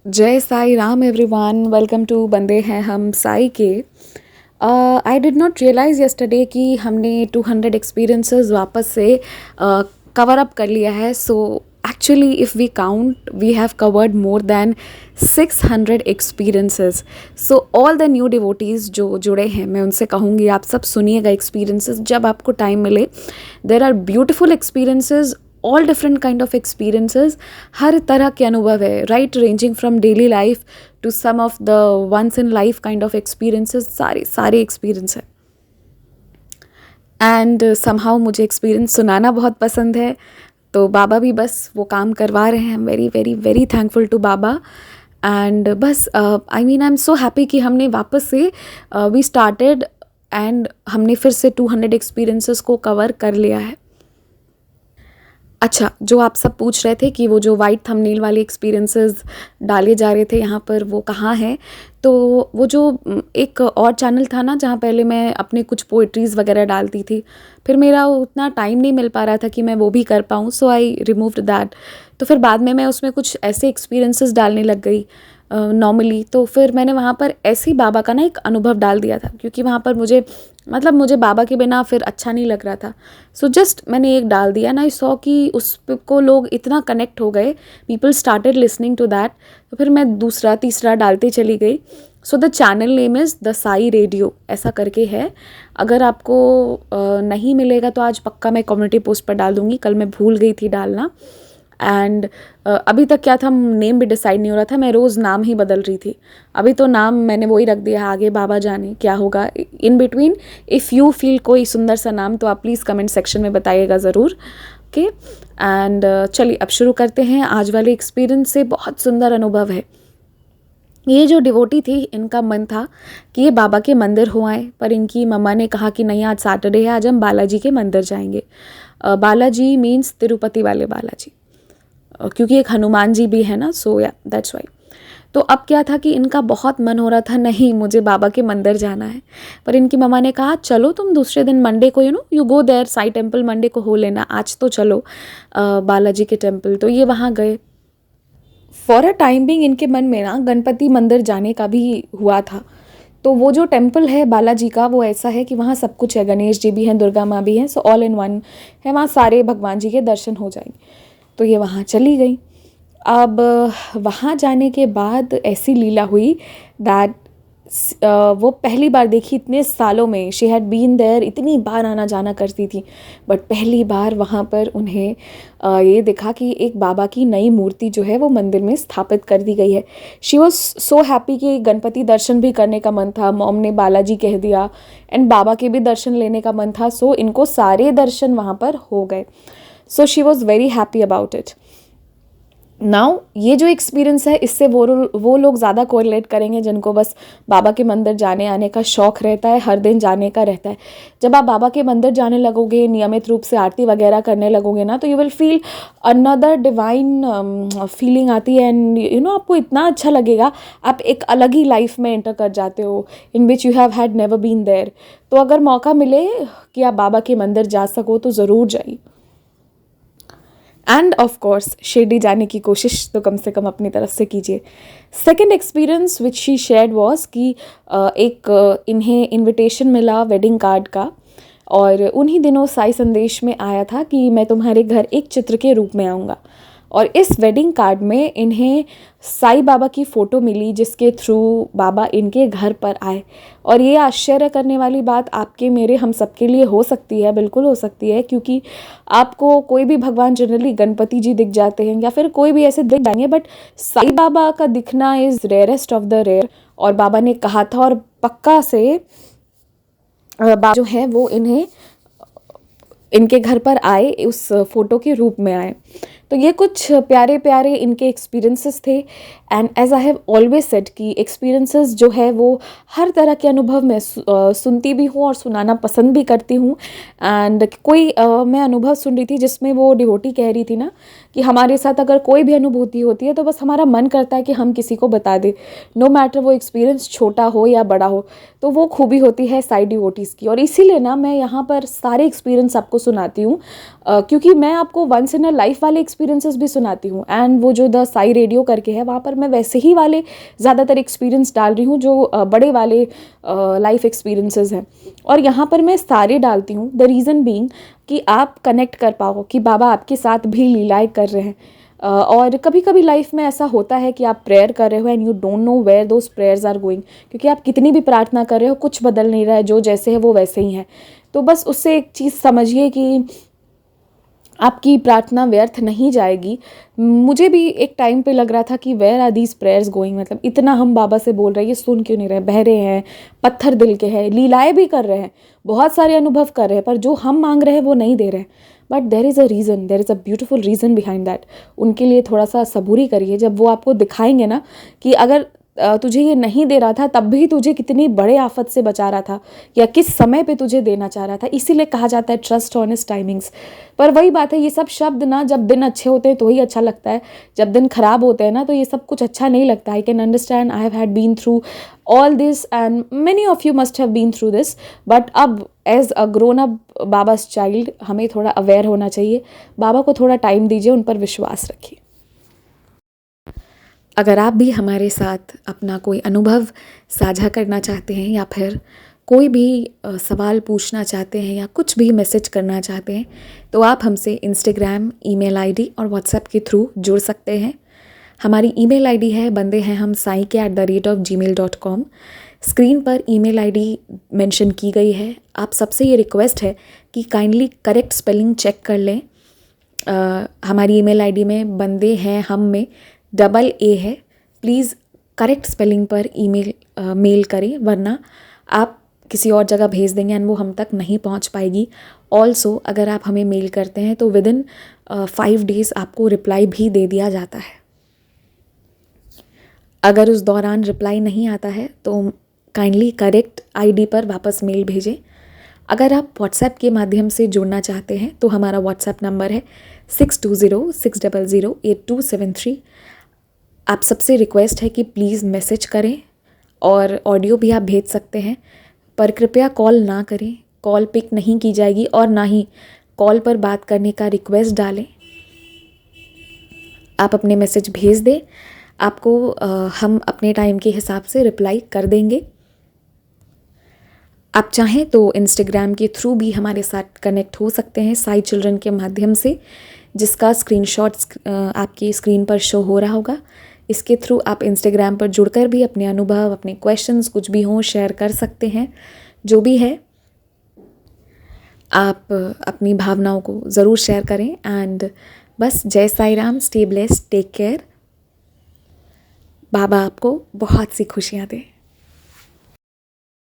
जय Sai Ram everyone, welcome to बंदे हैं हम साई के। I did not realise yesterday कि हमने 200 एक्सपीरियंसेस वापस से कवर अप कर लिया है। So actually if we count we have covered more than 600 experiences. So all the new devotees जो जुड़े हैं, मैं उनसे कहूँगी आप सब सुनिएगा एक्सपीरियंसेस जब आपको टाइम मिले। There are beautiful experiences, all different kind of experiences, हर तरह के अनुभव है, right, ranging from daily life to some of the once in life kind of experiences, सारे सारे एक्सपीरियंस है। एंड समहाउ मुझे एक्सपीरियंस सुनाना बहुत पसंद है, तो बाबा भी बस वो काम करवा रहे हैं। I am very very very thankful to Baba. And बस I mean I am so happy कि हमने वापस से वी स्टार्टेड एंड हमने फिर से 200 एक्सपीरियंसेस को कवर कर लिया है। अच्छा, जो आप सब पूछ रहे थे कि वो जो वाइट थंबनेल वाले एक्सपीरियंसेस डाले जा रहे थे यहाँ पर, वो कहाँ हैं? तो वो जो एक और चैनल था ना, जहाँ पहले मैं अपने कुछ पोएट्रीज़ वगैरह डालती थी, फिर मेरा उतना टाइम नहीं मिल पा रहा था कि मैं वो भी कर पाऊँ, सो आई रिमूव्ड दैट। तो फिर बाद में मैं उसमें कुछ ऐसे एक्सपीरियंसेस डालने लग गई नॉर्मली। तो फिर मैंने वहाँ पर ऐसे ही बाबा का ना एक अनुभव डाल दिया था, क्योंकि वहाँ पर मुझे बाबा के बिना फिर अच्छा नहीं लग रहा था। सो जस्ट मैंने एक डाल दिया ना, आई सॉ कि उस को लोग इतना कनेक्ट हो गए, people started listening to that. तो फिर मैं दूसरा तीसरा डालते चली गई। So the channel name is the Sai radio, ऐसा करके है। अगर आपको नहीं मिलेगा तो आज पक्का मैं कम्युनिटी पोस्ट पर डाल दूँगी, कल मैं भूल गई थी डालना। एंड अभी तक क्या था, नेम भी डिसाइड नहीं हो रहा था, मैं रोज़ नाम ही बदल रही थी। अभी तो नाम मैंने वही रख दिया है, आगे बाबा जाने क्या होगा in between. If you feel कोई सुंदर सा नाम तो आप प्लीज़ कमेंट सेक्शन में बताइएगा ज़रूर। ओके, एंड चलिए अब शुरू करते हैं आज वाले एक्सपीरियंस से। बहुत सुंदर अनुभव है। ये जो डिवोटी थी, इनका मन था कि ये बाबा के मंदिर हो आए, पर इनकी मम्मा ने कहा कि नहीं, आज सैटरडे है, आज हम बालाजी के मंदिर जाएंगे। बालाजी मीन्स तिरुपति वाले बालाजी, क्योंकि एक हनुमान जी भी है ना, सो या दैट्स वाई। तो अब क्या था कि इनका बहुत मन हो रहा था, नहीं मुझे बाबा के मंदिर जाना है। पर इनकी मम्मा ने कहा चलो तुम दूसरे दिन मंडे को you go there Sai temple, Monday को हो लेना, आज तो चलो बालाजी के टेम्पल। तो ये वहाँ गए। फॉर अ टाइम बिंग इनके मन में ना गणपति मंदिर जाने का भी हुआ था। तो वो जो टेम्पल है बालाजी का, वो ऐसा है कि वहाँ सब कुछ है, गणेश जी भी हैं, दुर्गा माँ भी हैं, सो ऑल इन वन है, वहाँ सारे भगवान जी के दर्शन हो जाएंगे। तो ये वहाँ चली गई। अब वहाँ जाने के बाद ऐसी लीला हुई दैट वो पहली बार देखी इतने सालों में। शी हैड बीन देयर, इतनी बार आना जाना करती थी, बट पहली बार वहाँ पर उन्हें ये देखा कि एक बाबा की नई मूर्ति जो है वो मंदिर में स्थापित कर दी गई है। शी वॉज सो हैप्पी कि गणपति दर्शन भी करने का मन था, मॉम ने बालाजी कह दिया, एंड बाबा के भी दर्शन लेने का मन था। सो इनको सारे दर्शन वहाँ पर हो गए। So she was very happy about it. Now ये जो एक्सपीरियंस है, इससे वो लोग ज़्यादा कोरिलेट करेंगे जिनको बस बाबा के मंदिर जाने आने का शौक़ रहता है, हर दिन जाने का रहता है। जब आप बाबा के मंदिर जाने लगोगे, नियमित रूप से आरती वगैरह करने लगोगे ना, तो you will feel another divine feeling आती है। एंड आपको इतना अच्छा लगेगा, आप एक अलग ही लाइफ में एंटर कर जाते हो in which you have had never been there. तो अगर मौका मिले कि आप बाबा के मंदिर जा सको तो ज़रूर जाइए। एंड ऑफ कोर्स शिरडी जाने की कोशिश तो कम से कम अपनी तरफ से कीजिए। Second experience which she shared was कि इन्हें इनविटेशन मिला वेडिंग कार्ड का, और उन्हीं दिनों साई संदेश में आया था कि मैं तुम्हारे घर एक चित्र के रूप में आऊँगा। और इस वेडिंग कार्ड में इन्हें साई बाबा की फ़ोटो मिली, जिसके थ्रू बाबा इनके घर पर आए। और ये आश्चर्य करने वाली बात आपके मेरे हम सबके लिए हो सकती है, बिल्कुल हो सकती है, क्योंकि आपको कोई भी भगवान, जनरली गणपति जी दिख जाते हैं या फिर कोई भी ऐसे दिख जाएंगे, बट साई बाबा का दिखना is rarest of the rare. और बाबा ने कहा था, और पक्का से बाबा जो है वो इनके घर पर आए, उस फोटो के रूप में आए। तो ये कुछ प्यारे प्यारे इनके एक्सपीरियंसेस थे। And as I have always said कि एक्सपीरियंसेस जो है वो हर तरह के अनुभव मैं सुनती भी हूँ और सुनाना पसंद भी करती हूँ। एंड मैं अनुभव सुन रही थी जिसमें वो डिवोटी कह रही थी ना कि हमारे साथ अगर कोई भी अनुभूति होती है तो बस हमारा मन करता है कि हम किसी को बता दें, नो मैटर वो एक्सपीरियंस छोटा हो या बड़ा हो। तो वो खूबी होती है साई डिवोटीज़ की। और इसीलिए ना मैं यहाँ पर सारे एक्सपीरियंस आपको सुनाती हूँ, क्योंकि मैं आपको वंस इन अ लाइफ वाले एक्सपीरियंस एक्सपीरियंसेस भी सुनाती हूँ। एंड वो जो द साई रेडियो करके है, वहाँ पर मैं वैसे ही वाले ज़्यादातर एक्सपीरियंस डाल रही हूँ जो बड़े वाले लाइफ एक्सपीरियंसेस हैं। और यहाँ पर मैं सारे डालती हूँ, द रीज़न बीइंग कि आप कनेक्ट कर पाओ कि बाबा आपके साथ भी लीलाएँ कर रहे हैं। और कभी कभी लाइफ में ऐसा होता है कि आप प्रेयर कर रहे हो and you don't know where those prayers are going, क्योंकि आप कितनी भी प्रार्थना कर रहे हो कुछ बदल नहीं रहा है, जो जैसे है वो वैसे ही है। तो बस उससे एक चीज़ समझिए कि आपकी प्रार्थना व्यर्थ नहीं जाएगी। मुझे भी एक टाइम पे लग रहा था कि where are these prayers going, मतलब इतना हम बाबा से बोल रहे हैं, ये सुन क्यों नहीं रहे, बहरे हैं, पत्थर दिल के हैं, लीलाएँ भी कर रहे हैं, बहुत सारे अनुभव कर रहे हैं, पर जो हम मांग रहे हैं वो नहीं दे रहे हैं। But there is a reason, there is a beautiful reason behind that. उनके लिए थोड़ा सा सबूरी करिए, जब वो आपको दिखाएंगे ना कि अगर तुझे ये नहीं दे रहा था तब भी तुझे कितनी बड़े आफत से बचा रहा था, या किस समय पे तुझे देना चाह रहा था। इसीलिए कहा जाता है ट्रस्ट ऑन हिज टाइमिंग्स। पर वही बात है, ये सब शब्द ना जब दिन अच्छे होते हैं तो ही अच्छा लगता है, जब दिन खराब होते हैं ना तो ये सब कुछ अच्छा नहीं लगता। I can understand, I have had been through all this and many of you must have been through this. But अब as a grown up Baba's child हमें थोड़ा अवेयर होना चाहिए। बाबा को थोड़ा टाइम दीजिए, उन पर विश्वास रखिए। अगर आप भी हमारे साथ अपना कोई अनुभव साझा करना चाहते हैं, या फिर कोई भी सवाल पूछना चाहते हैं, या कुछ भी मैसेज करना चाहते हैं, तो आप हमसे इंस्टाग्राम, ईमेल आईडी और व्हाट्सएप के थ्रू जुड़ सकते हैं। हमारी ईमेल आईडी है बंदे हैं हम sai@gmail.com। स्क्रीन पर ईमेल आईडी मेंशन की गई है। आप सबसे ये रिक्वेस्ट है कि काइंडली करेक्ट स्पेलिंग चेक कर लें। हमारी ईमेल आईडी में बंदे हैं हम में डबल ए है। प्लीज़ करेक्ट स्पेलिंग पर मेल करें, वरना आप किसी और जगह भेज देंगे एंड वो हम तक नहीं पहुंच पाएगी। ऑल्सो अगर आप हमें मेल करते हैं तो विदिन 5 डेज़ आपको रिप्लाई भी दे दिया जाता है। अगर उस दौरान रिप्लाई नहीं आता है तो काइंडली करेक्ट आईडी पर वापस मेल भेजें। अगर आप व्हाट्सएप के माध्यम से जुड़ना चाहते हैं तो हमारा व्हाट्सएप नंबर है 6206008273। आप सबसे रिक्वेस्ट है कि प्लीज़ मैसेज करें, और ऑडियो भी आप भेज सकते हैं, पर कृपया कॉल ना करें। कॉल पिक नहीं की जाएगी, और ना ही कॉल पर बात करने का रिक्वेस्ट डालें। आप अपने मैसेज भेज दें, आपको हम अपने टाइम के हिसाब से रिप्लाई कर देंगे। आप चाहें तो इंस्टाग्राम के थ्रू भी हमारे साथ कनेक्ट हो सकते हैं, साई चिल्ड्रन के माध्यम से, जिसका स्क्रीनशॉट्स आपकी स्क्रीन पर शो हो रहा होगा। इसके थ्रू आप इंस्टाग्राम पर जुड़कर भी अपने अनुभव, अपने क्वेश्चंस कुछ भी हों शेयर कर सकते हैं। जो भी है, आप अपनी भावनाओं को ज़रूर शेयर करें। एंड बस Jai Sai Ram, stay blessed, take care. Baba आपको बहुत सी खुशियाँ दें।